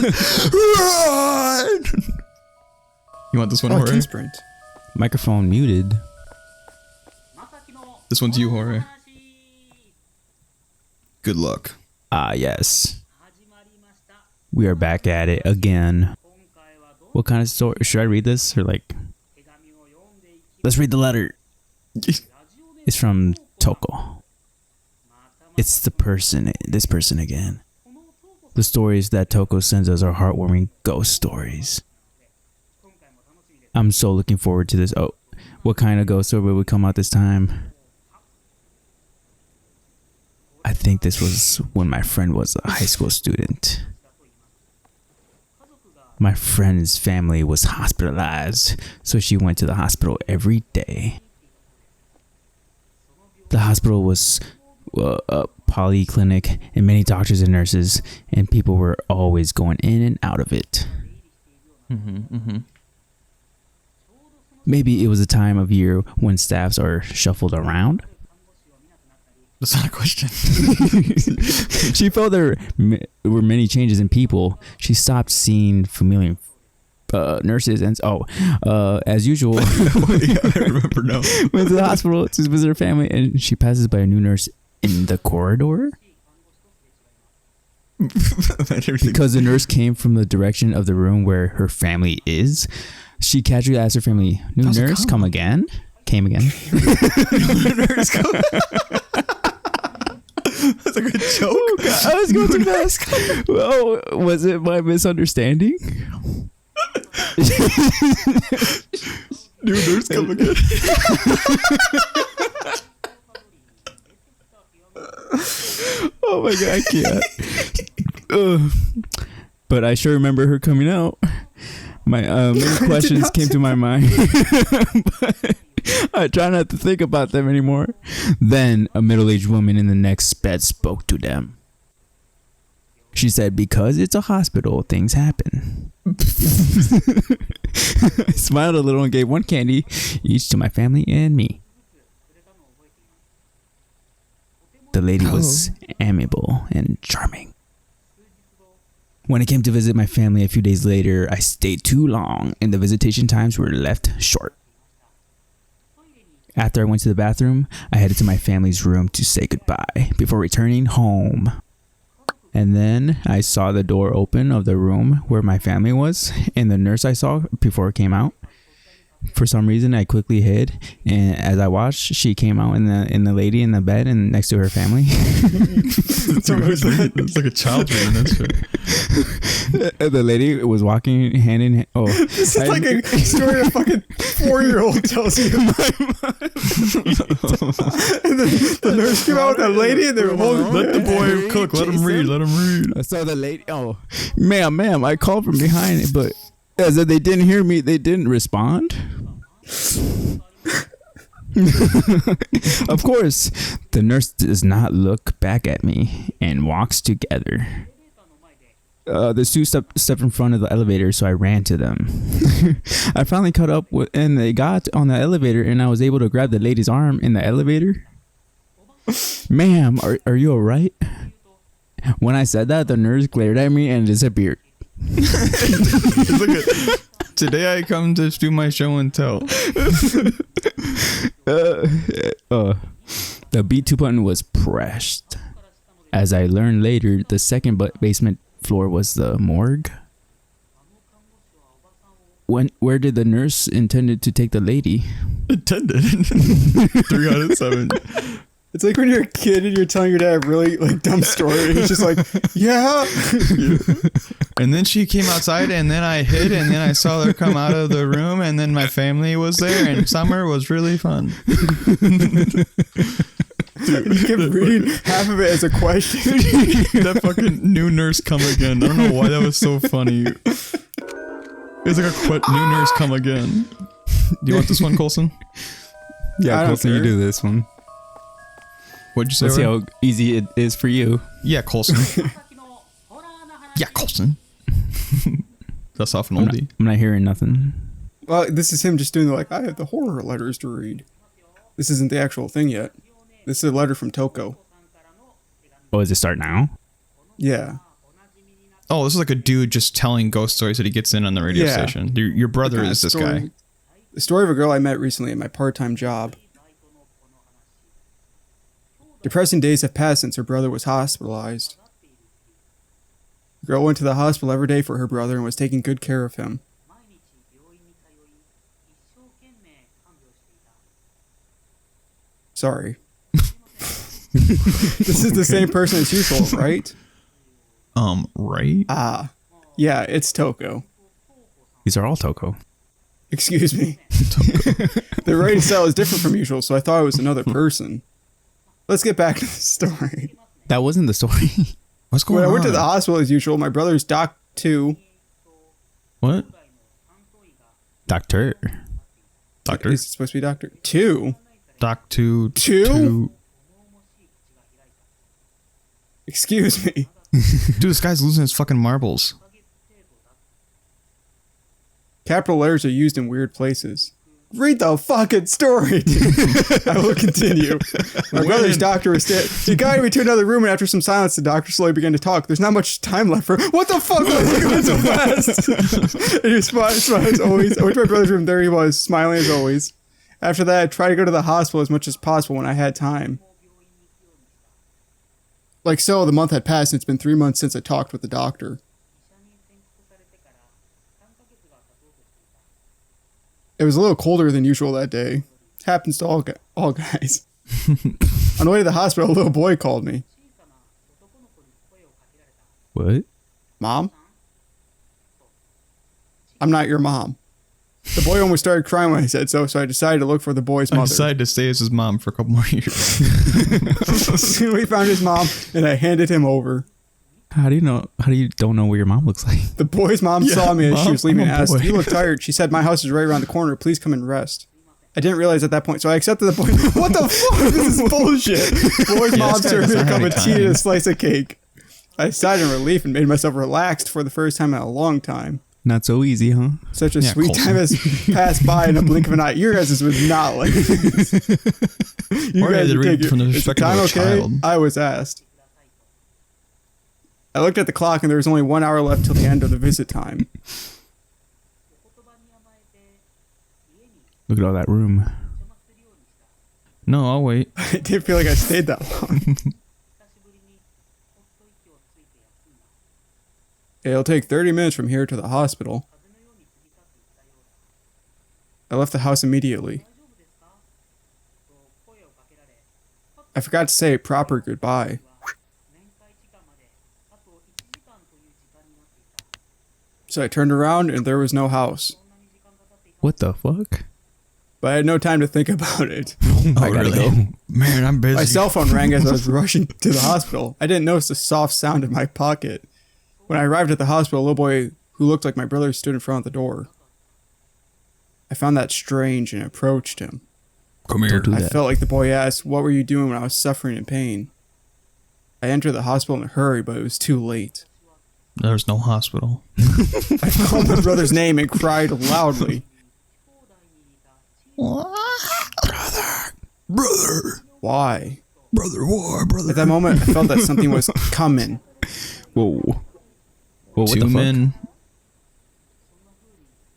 Run! You want this one, Jorge? Sprint. Microphone muted. This one's you, Jorge. Good luck. Ah, yes. We are back at it again. What kind of story? Should I read this or like? Let's read the letter. It's from Toko. It's this person again. The stories that Toko sends us are heartwarming ghost stories. I'm so looking forward to this. Oh, what kind of ghost story would come out this time? I think this was when my friend was a high school student. My friend's family was hospitalized, so she went to the hospital every day. The hospital was a polyclinic and many doctors and nurses, and people were always going in and out of it. Maybe it was a time of year when staffs are shuffled around. That's not a question. She felt there were many changes in people. She stopped seeing familiar nurses and as usual, I remember now. went to the hospital to visit her family, and she passes by a new nurse in the corridor. Because the nurse came from the direction of the room where her family is, she casually asked her family, "New nurse, come again?" Came again. New nurse come. That's a good joke. Oh, God, I was going too fast. Oh, was it my misunderstanding? New nurse come again. Oh my God, I can't. But I sure remember her coming out. My many questions came to my mind. But I try not to think about them anymore. Then a middle-aged woman in the next bed spoke to them. She said, "Because it's a hospital, things happen." I smiled a little and gave one candy each to my family and me. The lady was amiable and charming. When I came to visit my family a few days later, I stayed too long and the visitation times were left short. After I went to the bathroom, I headed to my family's room to say goodbye before returning home. And then I saw the door open of the room where my family was, and the nurse I saw before came out. For some reason, I quickly hid, and as I watched, she came out in the lady in the bed and next to her family. It's like a child dream. That's right. The lady was walking hand in hand. Oh, This is like a story a fucking 4-year-old tells you. And then the nurse came out with that lady, and they were holding. Let the boy cook. Let him read. Let him read. So the lady, ma'am, I called from behind it, but as if they didn't hear me, they didn't respond. Of course, the nurse does not look back at me and walks together. The two stepped in front of the elevator, so I ran to them. I finally caught up and they got on the elevator, and I was able to grab the lady's arm in the elevator. "Ma'am, are you alright?" When I said that, the nurse glared at me and disappeared. Look at, today I come to do my show and tell. The B2 button was pressed. As I learned later, the second basement floor was the morgue. Where did the nurse intended to take the lady? Intended. 3 out of 7. It's like when you're a kid and you're telling your dad a really dumb story, and he's just like, "Yeah." And then she came outside, and then I hid, and then I saw her come out of the room, and then my family was there, and summer was really fun. Dude, you kept reading half of it as a question. That fucking new nurse come again. I don't know why that was so funny. It was like new nurse come again. Do you want this one, Colson? Yeah, Colson, you do this one. What'd you say? Let's see how easy it is for you. Yeah, Colson. Yeah, Colson. That's off an oldie. I'm not hearing nothing. Well, this is him just doing I have the horror letters to read. This isn't the actual thing yet. This is a letter from Toko. Oh, does it start now? Yeah. Oh, this is like a dude just telling ghost stories that he gets in on the radio station. Your brother is this guy. The story of a girl I met recently at my part-time job. Depressing days have passed since her brother was hospitalized. The girl went to the hospital every day for her brother and was taking good care of him. Sorry. This is the same person as usual, right? Right? Yeah, it's Toko. These are all Toko. Excuse me. The writing style is different from usual, so I thought it was another person. Let's get back to the story. That wasn't the story. What's going on? When I went to the hospital as usual, my brother's Doc 2. What? Doctor. Doctor? Is it supposed to be Doctor 2? Doc 2. 2? Excuse me. Dude, this guy's losing his fucking marbles. Capital letters are used in weird places. Read the fucking story, dude. I will continue. My brother's doctor was he guided me to another room, and after some silence, the doctor slowly began to talk. There's not much time left for. What the fuck was going so fast? And he smiled as always. I went to my brother's room. There he was, smiling as always. After that, I tried to go to the hospital as much as possible when I had time. Like so, the month had passed, and it's been 3 months since I talked with the doctor. It was a little colder than usual that day. Happens to all guys. On the way to the hospital, a little boy called me. What? Mom? I'm not your mom. The boy almost started crying when I said so I decided to look for the boy's mother. I decided to stay as his mom for a couple more years. Soon we found his mom, and I handed him over. How do you don't know what your mom looks like? The boy's mom saw me as she was leaving and asked, boy. "You look tired." She said, "My house is right around the corner. Please come and rest." I didn't realize at that point, so I accepted the boy. What the fuck? This is bullshit. The boy's mom this guy served me a doesn't cup have of any tea and a time. slice of cake. I sighed in relief and made myself relaxed for the first time in a long time. Not so easy, huh? Such a Yeah, sweet Colson. time has passed by in a blink of an eye. Your guys' was not like this. You Or I had to would read take from the Is the perspective time of a okay? child. I was asked. I looked at the clock and there was only 1 hour left till the end of the visit time. Look at all that room. No, I'll wait. I didn't feel like I stayed that long. It'll take 30 minutes from here to the hospital. I left the house immediately. I forgot to say a proper goodbye. So I turned around and there was no house. What the fuck? But I had no time to think about it. I gotta go. Man, I'm busy. My cell phone rang as I was rushing to the hospital. I didn't notice the soft sound in my pocket. When I arrived at the hospital, a little boy who looked like my brother stood in front of the door. I found that strange and approached him. Come here. Don't do I that. felt like the boy asked, "What were you doing when I was suffering in pain?" I entered the hospital in a hurry, but it was too late. There's no hospital. I called my brother's name and cried loudly. Brother. Why? Brother war, brother. At that moment, I felt that something was coming. Whoa. Whoa, what Two the fuck? men.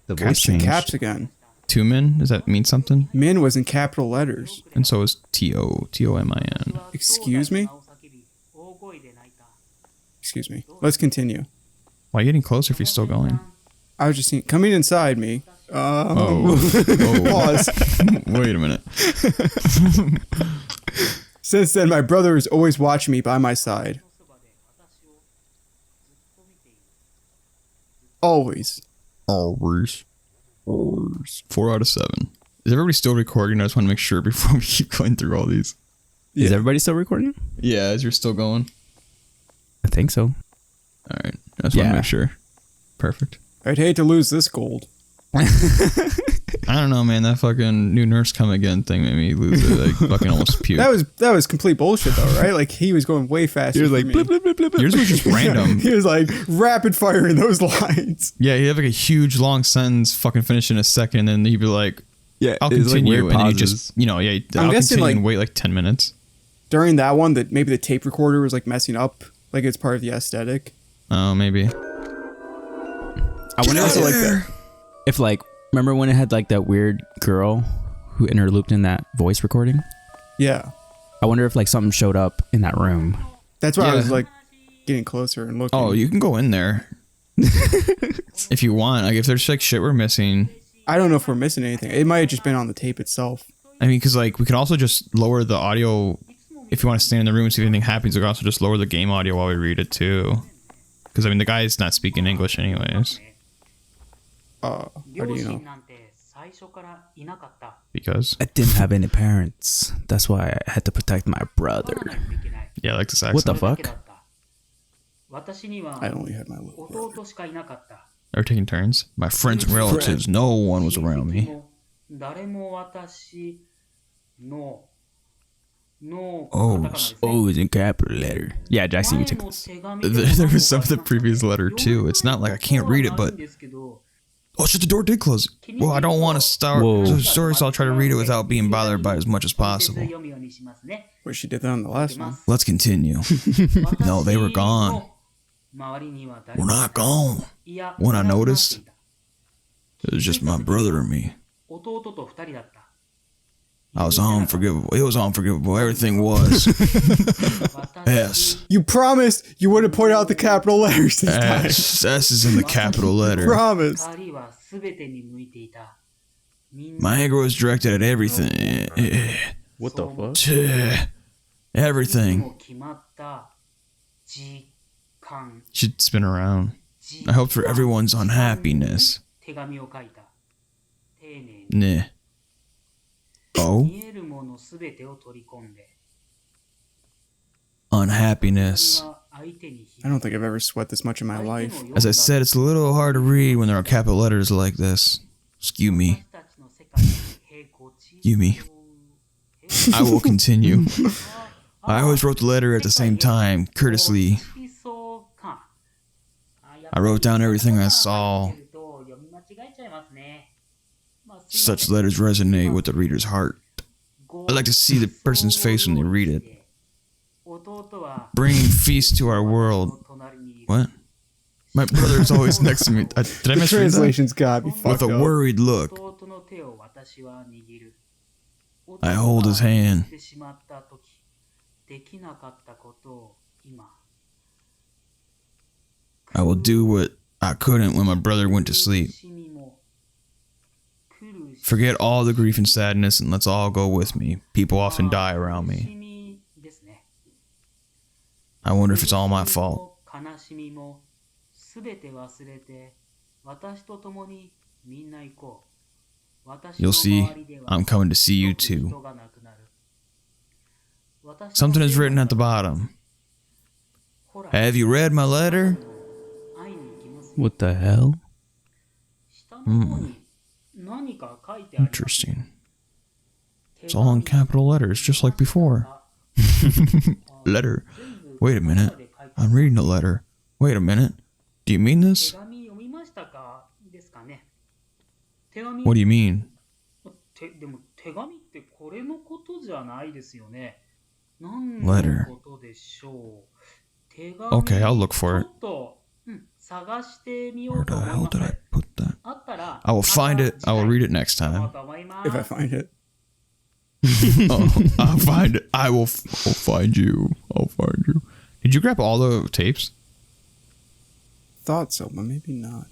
The voice Caps and changed. caps again. Two men? Does that mean something? Min was in capital letters. And so is Tomin. Excuse me? Excuse me. Let's continue. Why are you getting closer if you're still going? I was just seeing, coming inside me. Oh. Pause. Wait a minute. Since then, my brother is always watching me by my side. Always. Always. 4 out of 7. Is everybody still recording? I just want to make sure before we keep going through all these. Is everybody still recording? Yeah, as you're still going. I think so. All right. I just want to make sure. Perfect. I'd hate to lose this gold. I don't know, man. That fucking new nurse come again thing made me lose it. Like fucking almost puke. That was complete bullshit though, right? Like he was going way faster. He was like, than me. blip, blip, blip, blip, blip. Yours was just random. He was like rapid firing those lines. Yeah, he'd have like a huge long sentence, fucking finish in a second, and he'd be like, Yeah, I'll it's like continue. weird And you pauses. just, you know, yeah, I'm I'll guessing, continue and like- wait like 10 minutes. During that one, that maybe the tape recorder was like messing up. Like it's part of the aesthetic. Oh, maybe. I wonder Also like that. if like remember when it had like that weird girl who interlooped in that voice recording? Yeah. I wonder if like something showed up in that room. That's why I Yeah. was like getting closer and looking. Oh, you can go in there if you want. Like, if there's like shit we're missing. I don't know if we're missing anything. It might have just been on the tape itself. I mean, because like we can also just lower the audio if you want to stand in the room and see if anything happens. We can also just lower the game audio while we read it too. Because I mean, the guy's not speaking English anyways. How do you know? Because I didn't have any parents. That's why I had to protect my brother. yeah, I like this accent. What the fuck? I only had my little brother. Are we taking turns? My friends and relatives. No one was around me. Oh, it's in capital letter. Yeah, Jackson, you take this. There was some of the previous letter too. It's not like I can't read it, but oh shit, the door did close. Well, I don't want to start the story, so I'll try to read it without being bothered by as much as possible. Where she did that on the last one. Let's continue. No, they were gone. We're not gone. When I noticed, it was just my brother and me. I was unforgivable. It was unforgivable. Everything was. S. You promised you wouldn't point out the capital letters this time. S is in the capital letter. Promise. My anger was directed at everything. What the fuck? Everything. Should spin around. I hoped for everyone's unhappiness. Nah. Oh? Unhappiness. I don't think I've ever sweat this much in my life. As I said, it's a little hard to read when there are capital letters like this. Excuse me. Excuse me. I will continue. I always wrote the letter at the same time, courteously. I wrote down everything I saw. Such letters resonate with the reader's heart. I like to see the person's face when they read it. Bringing feast to our world. What? My brother is always next to me. Did I misread that? Translation's gotta be With fucked a up. worried look. I hold his hand. I will do what I couldn't when my brother went to sleep. Forget all the grief and sadness and let's all go with me. People often die around me. I wonder if it's all my fault. You'll see, I'm coming to see you too. Something is written at the bottom. Have you read my letter? What the hell? Interesting. It's all in capital letters, just like before. Letter. Wait a minute. I'm reading a letter. Wait a minute. Do you mean this? What do you mean? Letter. Okay, I'll look for it. Where the hell did I put that? I will find it. I will read it next time. If I find it. Oh, I'll find it. I'll find you. I'll find you. Did you grab all the tapes? Thought so, but maybe not.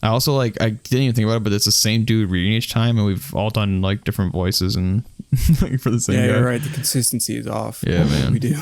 I also I didn't even think about it, but it's the same dude reading each time, and we've all done like different voices and like for the same Yeah, guy. you're right. The consistency is off. Yeah, man. We do.